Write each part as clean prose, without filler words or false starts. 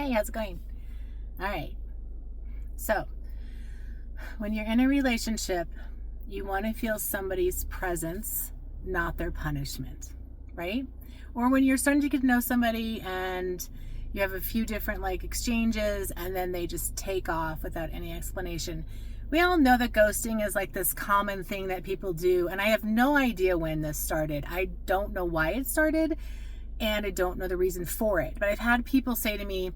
Hey, how's it going? All right. So, when you're in a relationship, you want to feel somebody's presence, not their punishment, right? Or when you're starting to get to know somebody and you have a few different exchanges and then they just take off without any explanation. We all know that ghosting is this common thing that people do, and I have no idea when this started. I don't know why it started, and I don't know the reason for it. But I've had people say to me,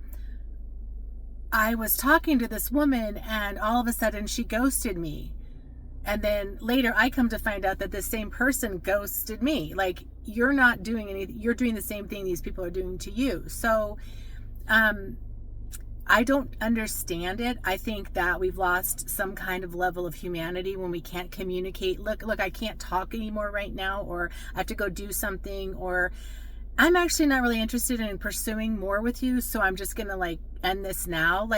I was talking to this woman and all of a sudden she ghosted me. And then later I come to find out that the same person ghosted me. You're not doing anything. You're doing the same thing these people are doing to you. So, I don't understand it. I think that we've lost some kind of level of humanity when we can't communicate. Look, I can't talk anymore right now, or I have to go do something, or I'm actually not really interested in pursuing more with you, so I'm just going to end this now.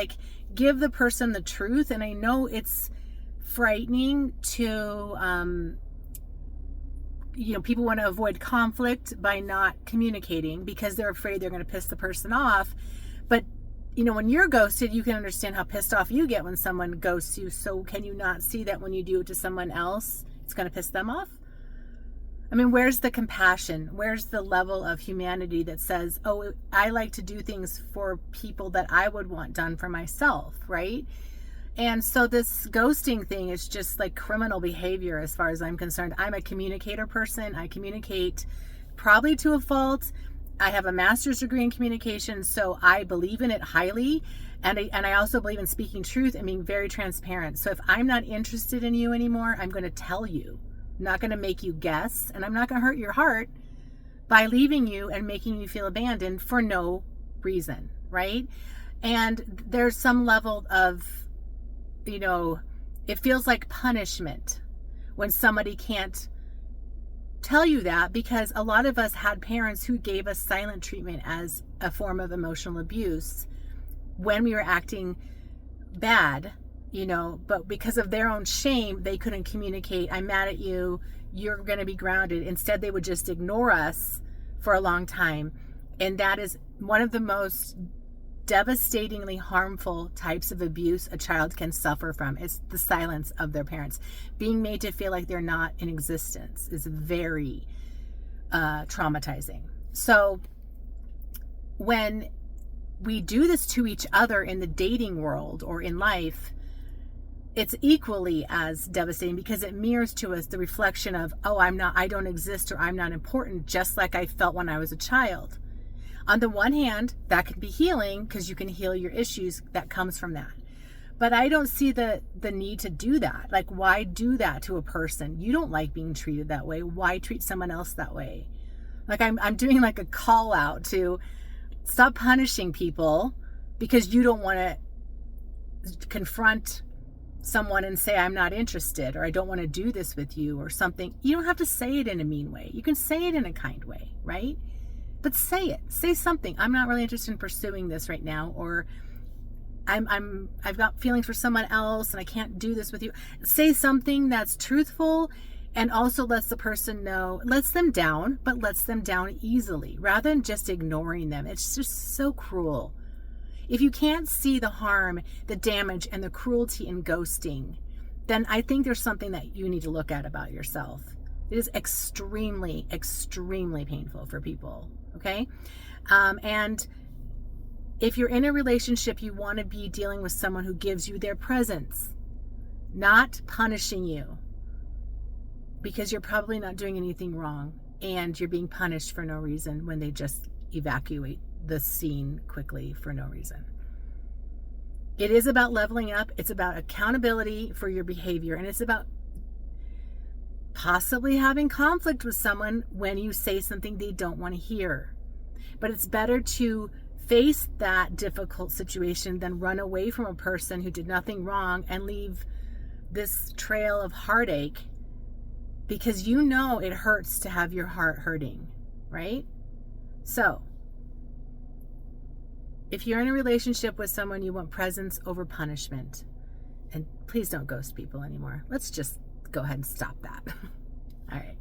Give the person the truth. And I know it's frightening to, people want to avoid conflict by not communicating because they're afraid they're going to piss the person off. But, when you're ghosted, you can understand how pissed off you get when someone ghosts you. So can you not see that when you do it to someone else, it's going to piss them off? I mean, where's the compassion? Where's the level of humanity that says, oh, I like to do things for people that I would want done for myself, right? And so this ghosting thing is just criminal behavior as far as I'm concerned. I'm a communicator person. I communicate probably to a fault. I have a master's degree in communication, so I believe in it highly. And I also believe in speaking truth and being very transparent. So if I'm not interested in you anymore, I'm going to tell you. I'm not going to make you guess, and I'm not going to hurt your heart by leaving you and making you feel abandoned for no reason, right? And there's some level of, it feels like punishment when somebody can't tell you that, because a lot of us had parents who gave us silent treatment as a form of emotional abuse when we were acting bad. But because of their own shame, they couldn't communicate. I'm mad at you. You're going to be grounded. Instead, they would just ignore us for a long time. And that is one of the most devastatingly harmful types of abuse a child can suffer from. It's the silence of their parents. Being made to feel like they're not in existence is very traumatizing. So when we do this to each other in the dating world or in life, it's equally as devastating because it mirrors to us the reflection of, oh, I don't exist, or I'm not important, just like I felt when I was a child. On the one hand, that can be healing because you can heal your issues that comes from that. But I don't see the need to do that. Why do that to a person? You don't like being treated that way. Why treat someone else that way? I'm doing a call out to stop punishing people because you don't want to confront someone and say, I'm not interested, or I don't want to do this with you, or something. You don't have to say it in a mean way. You can say it in a kind way, right? But say it. Say something. I'm not really interested in pursuing this right now, or I've got feelings for someone else and I can't do this with you. Say something that's truthful and also lets the person know, lets them down, but lets them down easily rather than just ignoring them. It's just so cruel. If you can't see the harm, the damage, and the cruelty in ghosting, then I think there's something that you need to look at about yourself. It is extremely, extremely painful for people, okay? And if you're in a relationship, you want to be dealing with someone who gives you their presence, not punishing you, because you're probably not doing anything wrong and you're being punished for no reason when they just evacuate the scene quickly for no reason. It is about leveling up. It's about accountability for your behavior, and it's about possibly having conflict with someone when you say something they don't want to hear. But it's better to face that difficult situation than run away from a person who did nothing wrong and leave this trail of heartache, because it hurts to have your heart hurting, right? So if you're in a relationship with someone, you want presence over punishment. And please don't ghost people anymore. Let's just go ahead and stop that. All right.